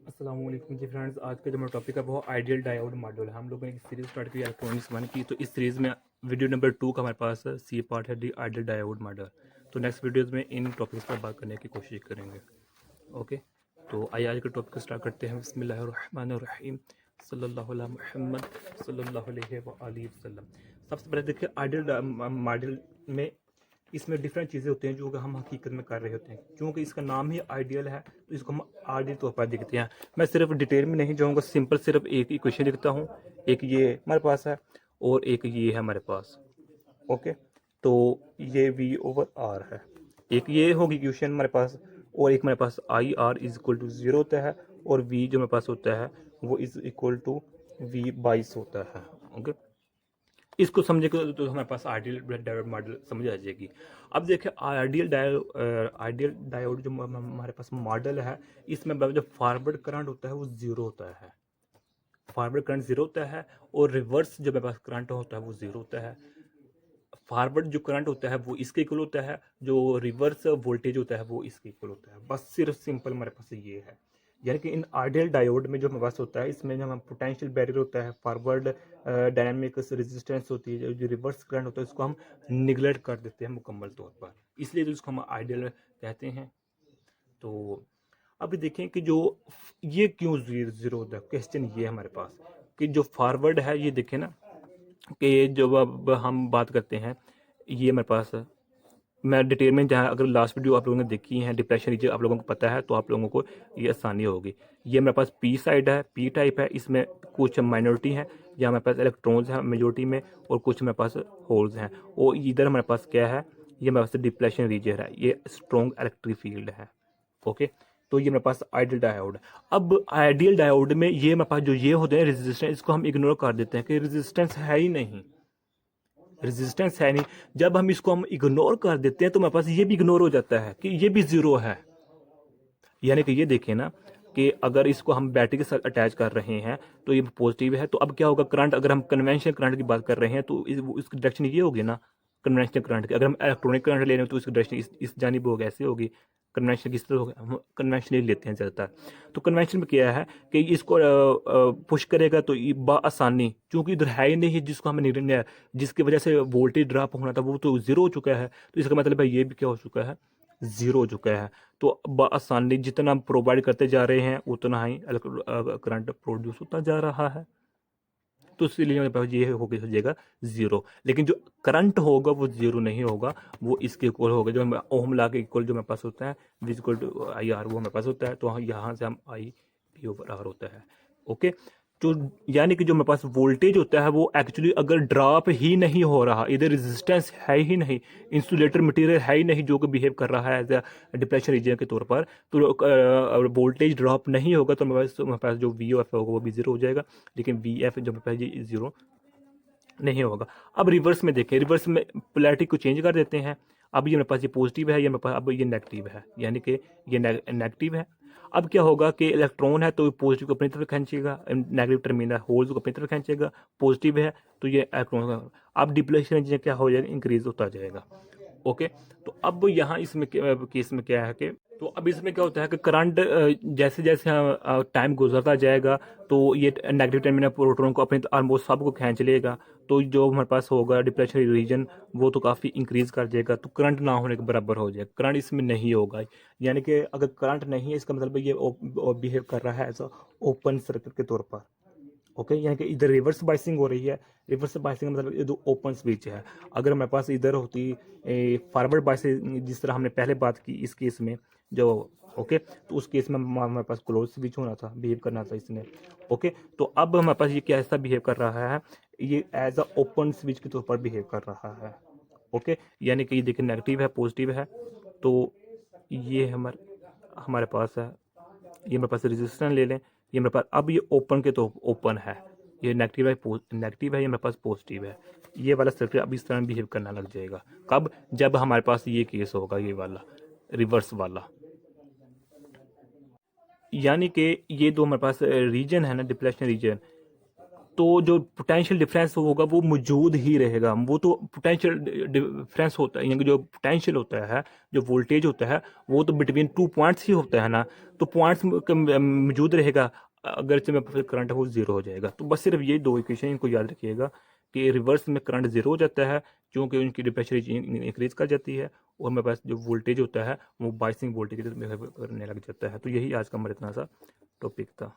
अस्सलाम वालेकुम जी फ्रेंड्स। आज का जो हमारा टॉपिक है वो आइडियल डायोड मॉडल है। हम लोगों ने एक सीरीज स्टार्ट की इलेक्ट्रॉनिक्स वन की, तो इस सीरीज़ में वीडियो नंबर 2 का हमारे पास सी पार्ट है दी आइडियल डायोड मॉडल। तो नेक्स्ट वीडियोज़ में इन टॉपिक्स पर बात करने की कोशिश करेंगे। ओके, तो आइए आज के टॉपिक स्टार्ट करते हैं। बिस्मिल्लाहिर्रहमानिर्रहीम, सल्लल्लाहु अला मुहम्मद सल्लल्लाहु अलैहि व आलिहि वसल्लम। सबसे पहले देखिए आइडियल मॉडल में इसमें डिफरेंट चीज़ें होती हैं जो कि हम हकीकत में कर रहे होते हैं। क्योंकि इसका नाम ही आइडियल है तो इसको हम आइडियल तौर पर दिखते हैं। मैं सिर्फ डिटेल में नहीं जाऊँगा, सिंपल सिर्फ एक इक्वेशन लिखता हूँ। एक ये हमारे पास है और एक ये है हमारे पास। ओके, तो ये वी ओवर आर है। एक ये होगी इक्वेशन हमारे पास, और एक हमारे पास I R is equal to zero होता है, और वी जो हमारे पास होता है वो इज इक्वल टू वी बाईस होता है। ओके, इसको समझेंगे तो हमारे पास आइडियल डायोड मॉडल समझ आ जाएगी। अब देखिए आइडियल डायोड जो हमारे पास मॉडल है, इसमें जो फॉरवर्ड करंट होता है वो ज़ीरो होता है। फॉरवर्ड करंट ज़ीरो होता है, और रिवर्स जो मेरे पास करंट होता है वो ज़ीरो होता है। फॉरवर्ड जो करंट होता है वो इसके इक्वल होता है, जो रिवर्स वोल्टेज होता है वो इसके इक्वल होता है। बस सिर्फ सिंपल हमारे पास ये है। यानी कि इन आइडियल डायोड में जो हमारे पास होता है, इसमें जो हमारा पोटेंशियल बैरियर होता है, फॉरवर्ड डायनामिक रेजिस्टेंस होती है, जो रिवर्स करंट होता है, उसको हम निगलेक्ट कर देते हैं मुकम्मल तौर पर। इसलिए तो इसको हम आइडियल कहते हैं। तो अभी देखें कि जो ये क्यों जीरो होता है, क्वेश्चन ये है हमारे पास कि जो फॉरवर्ड है, ये देखें ना कि जो अब हम बात करते हैं, ये मेरे पास है। मैं डिटेल में जहाँ अगर लास्ट वीडियो आप लोगों ने देखी है डिप्रेशन रीजन आप लोगों को पता है, तो आप लोगों को ये आसानी होगी। ये मेरे पास पी साइड है, पी टाइप है। इसमें कुछ माइनॉरिटी है, यहाँ मेरे पास इलेक्ट्रॉन्स हैं मेजोरिटी में, और कुछ मेरे पास होल्स हैं। और इधर हमारे पास क्या है, ये मेरे पास डिप्रेशन रीजन है, ये स्ट्रॉन्ग इलेक्ट्रिक फील्ड है। ओके, तो ये मेरे पास आइडियल डायोड। अब आइडियल डायोड में ये मेरे पास जो ये होते हैं रेजिस्टेंस, इसको हम इग्नोर कर देते हैं कि रेजिस्टेंस है ही नहीं, रेजिस्टेंस है नहीं। जब हम इग्नोर कर देते हैं तो मेरे पास ये भी इग्नोर हो जाता है कि ये भी जीरो है। यानी कि ये देखिए ना कि अगर इसको हम बैटरी के साथ अटैच कर रहे हैं तो ये पॉजिटिव है, तो अब क्या होगा, करंट अगर हम कन्वेंशनल करंट की बात कर रहे हैं तो इसकी डायरेक्शन ये होगी ना कन्वेंशनल करंट की। अगर हम इलेक्ट्रॉनिक करंट ले रहे हैं तो इसकी डायरेक्शन इस जानिब होगी, ऐसे होगी। कन्वेंशन किस तरह होगा, हम कन्वेंशनली लेते हैं ज़्यादातर। तो कन्वेंशन में क्या है कि इसको पुश करेगा तो आसानी, क्योंकि इधर है ही नहीं जिसको हमें निर्णय, जिसकी वजह से वोल्टेज ड्रॉप होना था वो तो जीरो हो चुका है, तो इसका मतलब है ये भी क्या हो चुका है, जीरो हो चुका है। तो आसानी जितना हम प्रोवाइड करते जा रहे हैं उतना ही करंट प्रोड्यूस होता जा रहा है। तो इसलिए मेरे पास ये हो जाएगा जीरो। लेकिन जो करंट होगा वो जीरो नहीं होगा, वो इसके इक्वल होगा। जो ओम ला के इक्वल जो मेरे पास होता है V is equal to I R, वो मेरे पास होता है। तो यहाँ से हम आई पी ओवर आर होता है। ओके, तो यानी कि जो मेरे पास वोल्टेज होता है वो एक्चुअली अगर ड्रॉप ही नहीं हो रहा, इधर रेजिस्टेंस है ही नहीं, इंसुलेटर मटेरियल है ही नहीं जो कि बिहेव कर रहा है एज अ डिप्रेशन रीजन के तौर पर, तो वोल्टेज ड्रॉप नहीं होगा तो मेरे पास जो वी एफ होगा वो भी जीरो हो जाएगा। लेकिन वी एफ जो मेरे पास ये जीरो नहीं होगा। अब रिवर्स में देखें, रिवर्स में पोलैरिटी को चेंज कर देते हैं। अब ये मेरे पास ये पॉजिटिव है, ये मेरे पास अब ये नेगेटिव है, यानी कि ये नेगेटिव है। अब क्या होगा कि इलेक्ट्रॉन है तो पॉजिटिव को अपनी तरफ खींचेगा, नेगेटिव टर्मिनल होल्स को अपनी तरफ खींचेगा। पॉजिटिव है तो ये इलेक्ट्रॉन का, अब डिप्लेशन क्या हो जाएगा, इंक्रीज होता जाएगा। ओके, तो अब यहाँ इसमें केस में क्या है कि, तो अब इसमें क्या होता है कि करंट जैसे जैसे टाइम गुजरता जाएगा तो ये नेगेटिव टर्मिनल प्रोटॉन को अपने ऑलमोस्ट सबको खींच लेगा। तो जो हमारे पास होगा डिप्रेशन रीजन वो तो काफ़ी इंक्रीज कर जाएगा, तो करंट ना होने के बराबर हो जाएगा। करंट इसमें नहीं होगा, यानी कि अगर करंट नहीं है इसका मतलब ये बिहेव कर रहा है एज ओपन सर्किट के तौर पर। ओके, यानी कि इधर रिवर्स बाइसिंग हो रही है। रिवर्स बाइसिंग मतलब ये दो ओपन स्विच है। अगर हमारे पास इधर होती फॉरवर्ड बाइसिंग जिस तरह हमने पहले बात की इस केस में जो, ओके, तो उस केस में हमारे पास क्लोज स्विच होना था, बिहेव करना था इसने। ओके, तो अब हमारे पास ये कैसा बिहेव कर रहा है, ये एज अ ओपन स्विच के तौर पर बिहेव कर रहा है। ओके, यानी कि ये देखिए नेगेटिव है पॉजिटिव है, तो ये हमारे पास है, ये मेरे पास रेजिस्टेंस ले लें, ये मेरे पास अब ये ओपन के तो ओपन है, ये नेगेटिव है नेगेटिव है, ये मेरे पास पॉजिटिव है। ये वाला सर्किट अब इस तरह बिहेव करना लग जाएगा। कब, जब हमारे पास ये केस होगा, ये वाला रिवर्स वाला। यानी कि ये दो हमारे पास रीजन है ना डिप्लेशन रीजन, तो जो पोटेंशियल डिफरेंस होगा वो मौजूद ही रहेगा। वो तो पोटेंशियल डिफरेंस होता है, यानी जो पोटेंशियल होता है, जो वोल्टेज होता है, वो तो बिटवीन 2 पॉइंट्स ही होता है ना, तो पॉइंट्स मौजूद रहेगा। अगर से में करंट है वो ज़ीरो हो जाएगा। तो बस सिर्फ ये दो इक्वेशन इनको याद रखिएगा कि रिवर्स में करंट ज़ीरो हो जाता है क्योंकि उनकी प्रेशर इंक्रीज कर जाती है, और मेरे पास जो वोल्टेज होता है वो बाइसिंग वोल्टेज करने लग जाता है। तो यही आज का हमारा इतना सा टॉपिक था।